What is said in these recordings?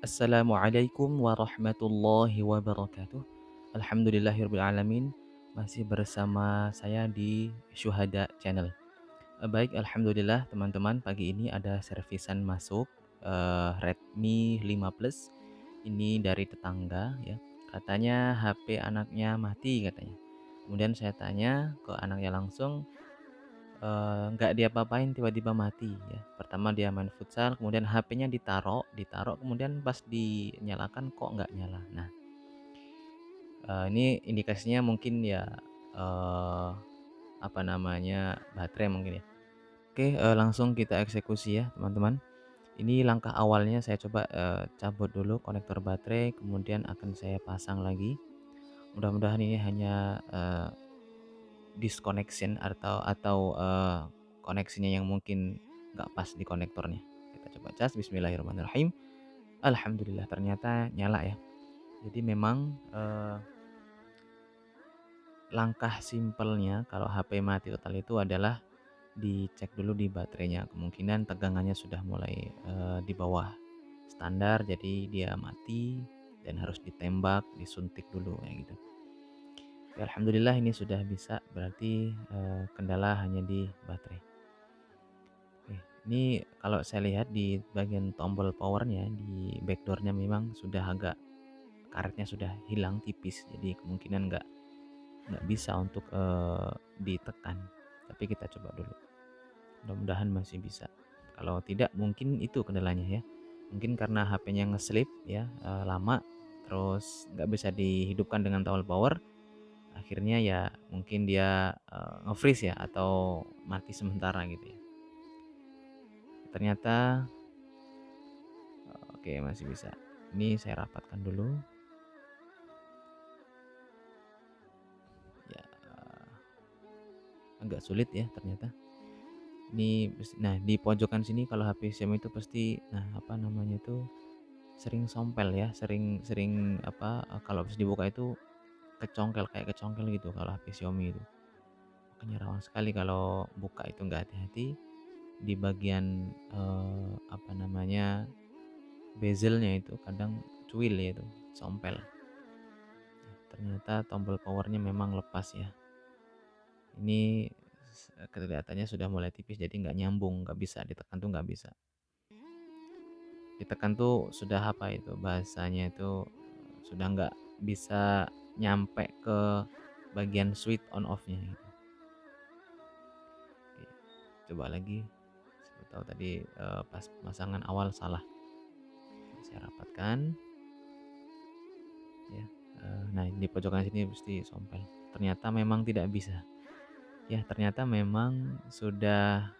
Assalamualaikum warahmatullahi wabarakatuh. Alhamdulillahirrabbilalamin. Masih bersama saya di Syuhada Channel. Baik, alhamdulillah teman-teman, pagi ini ada servisan masuk Redmi 5 Plus. Ini dari tetangga ya. Katanya HP anaknya mati katanya. Kemudian saya tanya ke anaknya langsung, nggak diapa-apain tiba-tiba mati ya. Pertama dia main futsal, kemudian HP-nya ditaruh, kemudian pas dinyalakan kok nggak nyala. Nah, ini indikasinya mungkin ya, eee, apa namanya, baterai mungkin ya. Oke, langsung kita eksekusi ya teman-teman. Ini langkah awalnya saya coba, cabut dulu konektor baterai, kemudian akan saya pasang lagi. Mudah-mudahan ini hanya, disconnection atau koneksinya yang mungkin nggak pas di konektornya. Kita coba cas, bismillahirrahmanirrahim. Alhamdulillah ternyata nyala ya. Jadi memang, langkah simpelnya kalau HP mati total itu adalah dicek dulu di baterainya. Kemungkinan tegangannya sudah mulai, di bawah standar, jadi dia mati dan harus ditembak, disuntik dulu kayak gitu. Ya alhamdulillah ini sudah bisa, berarti, kendala hanya di baterai. Oke, ini kalau saya lihat di bagian tombol powernya, di backdoornya memang sudah agak karetnya sudah hilang tipis, jadi kemungkinan nggak bisa untuk, ditekan. Tapi kita coba dulu, mudah-mudahan masih bisa. Kalau tidak mungkin itu kendalanya ya, mungkin karena HP-nya nge-sleep ya, lama, terus nggak bisa dihidupkan dengan tombol power, akhirnya ya mungkin dia, nge-freeze ya atau mati sementara gitu ya. Ternyata oke, masih bisa. Ini saya rapatkan dulu. Ya, agak sulit ya ternyata. Nah, di pojokan sini kalau HP Xiaomi itu pasti, nah, apa namanya itu, sering sompel ya, sering sering apa, kalau habis dibuka itu kecongkel, kayak kecongkel gitu kalau HP Xiaomi itu. Makanya rawan sekali kalau buka itu nggak hati-hati, di bagian, apa namanya, bezelnya itu kadang cuil ya itu, sompel. Ternyata tombol powernya memang lepas ya. Ini kelihatannya sudah mulai tipis, jadi nggak nyambung, nggak bisa ditekan tuh nggak bisa. Ditekan tuh sudah apa itu bahasanya itu, sudah nggak bisa nyampe ke bagian switch on off-nya gitu. Oke, coba lagi. Siapa tahu tadi, pas pemasangan awal salah. Saya rapatkan ya. Nah di pojokan sini mesti sompel. Ternyata memang tidak bisa. Ya ternyata memang sudah,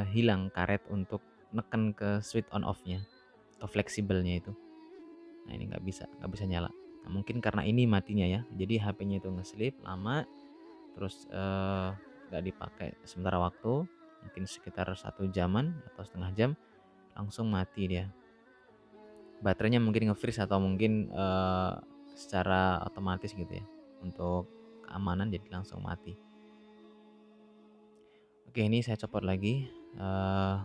hilang karet untuk neken ke switch on off-nya, ke fleksibelnya itu. Nah ini nggak bisa nyala. Nah mungkin karena ini matinya ya, jadi HP-nya itu nge-sleep lama, terus, nggak dipakai sementara waktu, mungkin sekitar 1 jaman atau setengah jam, langsung mati dia. Baterainya mungkin nge-freeze atau mungkin, secara otomatis gitu ya, untuk keamanan jadi langsung mati. Oke, ini saya copot lagi, nah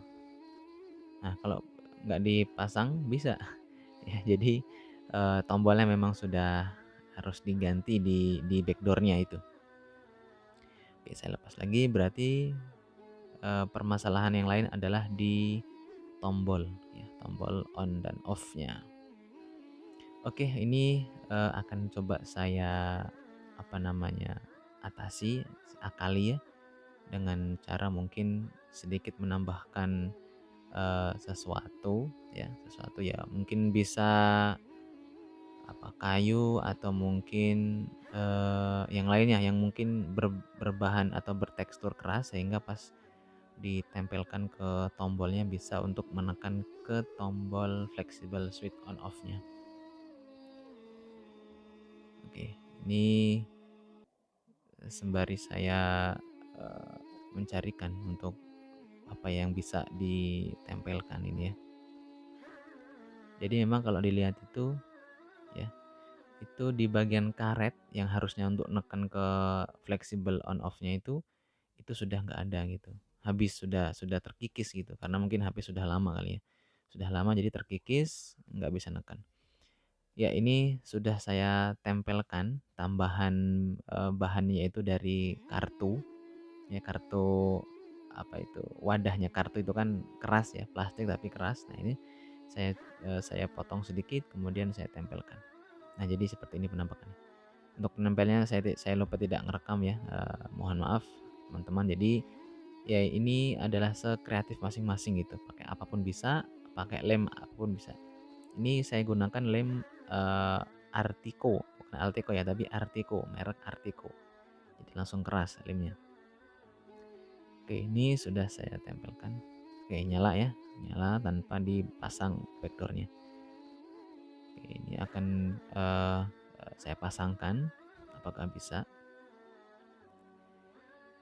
kalau nggak dipasang bisa ya, jadi, tombolnya memang sudah harus diganti di backdoor-nya itu. Oke, saya lepas lagi, berarti, permasalahan yang lain adalah di tombol ya, tombol on dan off-nya. Oke, ini, akan coba saya, apa namanya, akali ya, dengan cara mungkin sedikit menambahkan, sesuatu ya mungkin bisa apa, kayu atau mungkin, yang lainnya yang mungkin berbahan atau bertekstur keras sehingga pas ditempelkan ke tombolnya bisa untuk menekan ke tombol fleksibel switch on off-nya. Oke, ini sembari saya, mencarikan untuk apa yang bisa ditempelkan ini ya. Jadi memang kalau dilihat itu ya, itu di bagian karet yang harusnya untuk neken ke fleksibel on off-nya itu sudah nggak ada gitu. Habis, sudah terkikis gitu karena mungkin HP sudah lama kali ya. Sudah lama jadi terkikis, nggak bisa neken. Ya ini sudah saya tempelkan tambahan, bahannya itu dari kartu, ya kartu apa itu, wadahnya kartu itu kan keras ya, plastik tapi keras. Nah ini saya potong sedikit kemudian saya tempelkan. Nah jadi seperti ini penampakannya. Untuk penempelnya saya lupa tidak ngerekam ya, mohon maaf teman-teman. Jadi ya ini adalah sekreatif masing-masing gitu, pakai apapun bisa, pakai lem apapun bisa. Ini saya gunakan lem, Artico, bukan Alteco ya, tapi Artico, merek Artico. Jadi langsung keras lemnya. Oke, ini sudah saya tempelkan. Oke, nyala ya, nyala tanpa dipasang backdoornya. Oke, ini akan saya pasangkan, apakah bisa?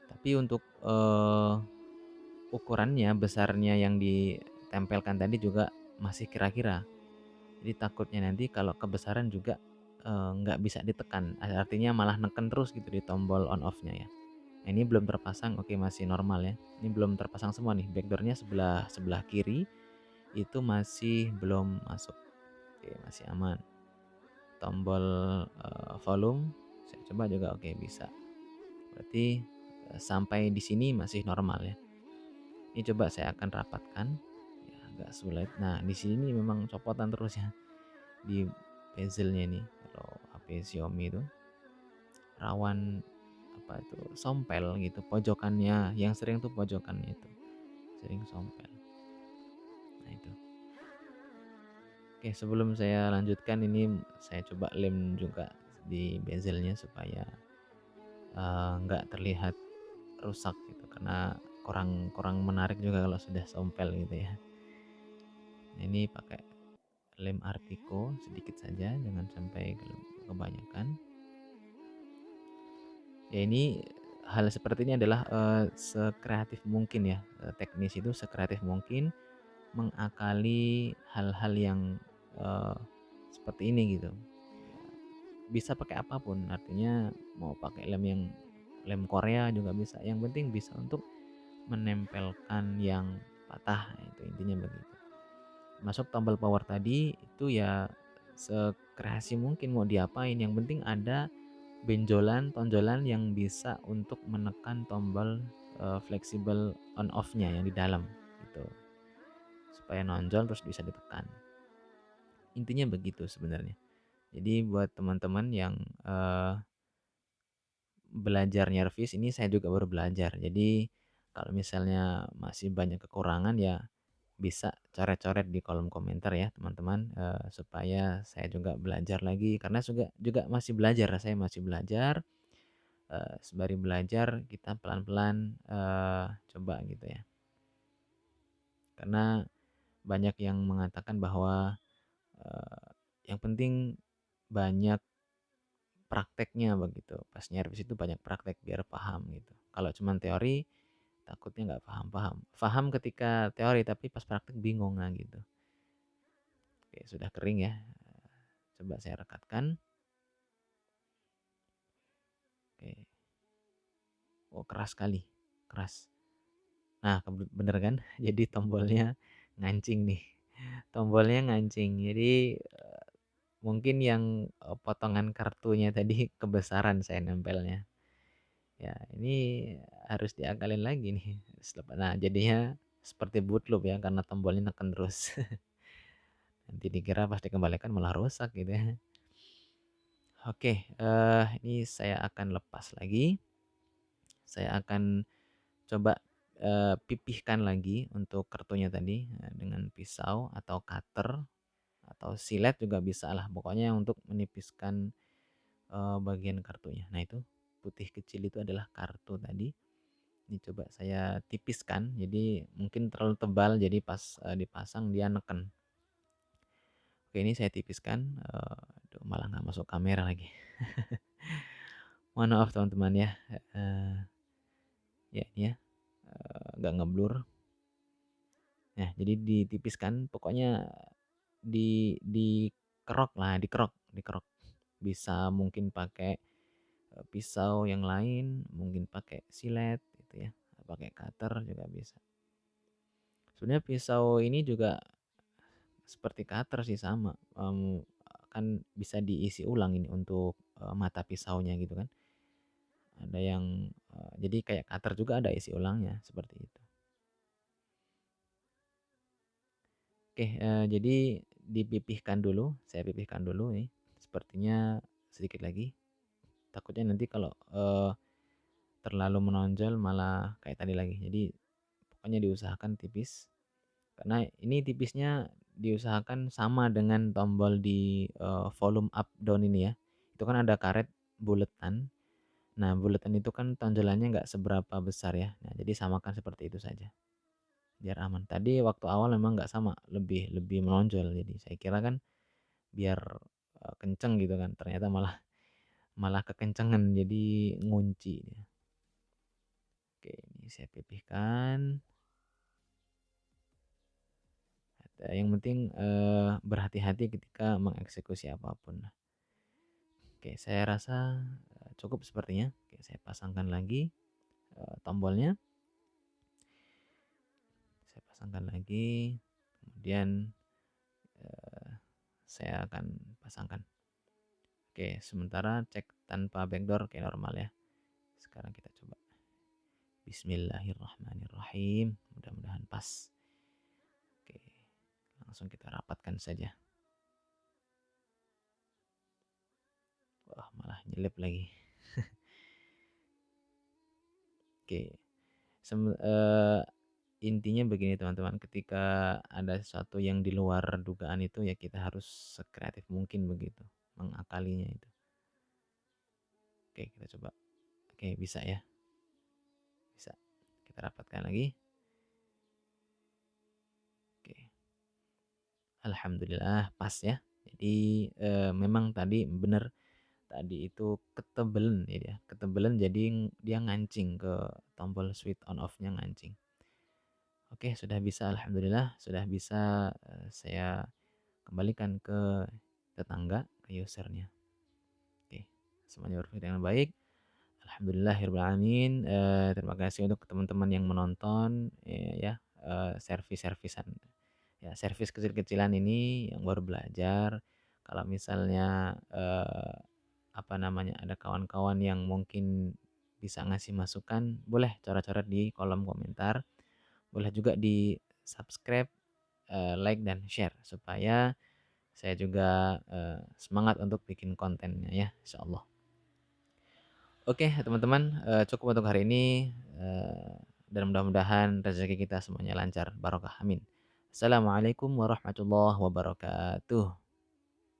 Tapi untuk ukurannya, besarnya yang ditempelkan tadi juga masih kira-kira. Jadi takutnya nanti kalau kebesaran juga nggak bisa ditekan, artinya malah neken terus gitu di tombol on off-nya ya. Nah, ini belum terpasang, oke masih normal ya. Ini belum terpasang semua nih, backdoornya sebelah sebelah kiri itu masih belum masuk. Oke, masih aman. Tombol volume saya coba juga oke bisa. Berarti sampai di sini masih normal ya. Ini coba saya akan rapatkan. Ya, agak sulit. Nah, di sini memang copotan terus ya di bezelnya nih. Kalau HP Xiaomi itu rawan apa itu sompel gitu pojokannya, yang sering tuh pojokannya itu sering sompel. Nah itu. Oke, sebelum saya lanjutkan ini saya coba lem juga di bezelnya supaya nggak terlihat rusak gitu, karena kurang kurang menarik juga kalau sudah sompel gitu ya. Nah, ini pakai lem Artico sedikit saja, jangan sampai kebanyakan. Ya ini hal seperti ini adalah sekreatif mungkin ya, teknis itu sekreatif mungkin mengakali hal-hal yang eh, seperti ini gitu. Bisa pakai apapun, artinya mau pakai lem Korea juga bisa. Yang penting bisa untuk menempelkan yang patah, itu intinya begitu. Masuk tombol power tadi itu ya sekreasi mungkin mau diapain, yang penting ada benjolan tonjolan yang bisa untuk menekan tombol fleksibel on off-nya yang di dalam gitu, supaya nonjol terus bisa ditekan. Intinya begitu sebenarnya. Jadi buat teman-teman yang belajar nyervis, ini saya juga baru belajar. Jadi kalau misalnya masih banyak kekurangan ya bisa coret-coret di kolom komentar ya teman-teman, supaya saya juga belajar lagi, karena juga masih belajar, saya masih belajar. Sembari belajar kita pelan-pelan coba gitu ya. Karena banyak yang mengatakan bahwa eh, yang penting banyak prakteknya begitu. Pas nyervis itu banyak praktek biar paham gitu. Kalau cuma teori takutnya nggak paham-paham. Paham ketika teori tapi pas praktek bingung nah gitu. Oke, sudah kering ya. Coba saya rekatkan. Oke. Oh, keras sekali. Keras. Nah, bener kan? Jadi tombolnya ngancing nih. Tombolnya ngancing. Jadi mungkin yang potongan kartunya tadi kebesaran saya nempelnya. Ya, ini harus diakalin lagi nih. Nah, jadinya seperti boot loop ya karena tombolnya neken terus. Nanti dikira pas dikembalikan malah rusak gitu ya. Oke, ini saya akan lepas lagi. Saya akan coba pipihkan lagi untuk kartunya tadi dengan pisau atau cutter atau silet juga bisa lah. Pokoknya untuk menipiskan bagian kartunya. Nah, itu putih kecil itu adalah kartu tadi. Ini coba saya tipiskan, jadi mungkin terlalu tebal jadi pas dipasang dia neken. Oke, ini saya tipiskan, aduh malah nggak masuk kamera lagi. Mohon maaf teman-teman ya, ya ini ya, nggak ngeblur. Nah, jadi ditipiskan, pokoknya dikerok lah, dikerok. Bisa mungkin pakai pisau yang lain, mungkin pakai silet gitu ya, pakai cutter juga bisa. Sebenarnya pisau ini juga seperti cutter sih sama, kan bisa diisi ulang ini untuk, mata pisaunya gitu kan. Ada yang, jadi kayak cutter juga ada isi ulangnya, seperti itu. Oke, jadi dipipihkan dulu, saya pipihkan dulu nih, sepertinya sedikit lagi. Takutnya nanti kalau, terlalu menonjol malah kayak tadi lagi. Jadi pokoknya diusahakan tipis, karena ini tipisnya diusahakan sama dengan tombol di, volume up down ini ya. Itu kan ada karet buletan. Nah, buletan itu kan tonjolannya nggak seberapa besar ya. Nah, jadi samakan seperti itu saja, biar aman. Tadi waktu awal memang nggak sama, lebih lebih menonjol. Jadi saya kira kan biar, kenceng gitu kan, ternyata malah malah kekencengan, jadi ngunci dia. Oke, ini saya pipihkan. Yang penting, berhati-hati ketika mengeksekusi apapun. Oke, saya rasa, cukup sepertinya. Oke, saya pasangkan lagi, tombolnya. Saya pasangkan lagi, kemudian, eee, saya akan pasangkan. Oke, sementara cek tanpa backdoor kayak normal ya. Sekarang kita coba. Bismillahirrahmanirrahim. Mudah-mudahan pas. Oke, langsung kita rapatkan saja. Wah, malah nyelip lagi. Oke, intinya begini teman-teman, ketika ada sesuatu yang di luar dugaan itu ya kita harus sekreatif mungkin begitu mengakalinya itu. Oke, kita coba. Oke, bisa ya. Bisa. Kita rapatkan lagi. Oke. Alhamdulillah pas ya. Jadi, memang tadi benar, tadi itu ketebelan ya, ketebelan jadi dia ngancing ke tombol switch on off-nya ngancing. Oke, sudah bisa alhamdulillah, sudah bisa, saya kembalikan ke tetangga, ke usernya. Oke, semuanya berfungsi dengan baik. Alhamdulillahirobbilalamin. Terima kasih untuk teman-teman yang menonton, ya, servis-servisan, ya servis kecil-kecilan ini yang baru belajar. Kalau misalnya, apa namanya, ada kawan-kawan yang mungkin bisa ngasih masukan, boleh coret-coret di kolom komentar. Boleh juga di-subscribe, like dan share supaya saya juga, semangat untuk bikin kontennya ya, insyaallah. Oke teman-teman, cukup untuk hari ini, dan mudah-mudahan rezeki kita semuanya lancar, barokah, amin. Assalamualaikum warahmatullahi wabarakatuh.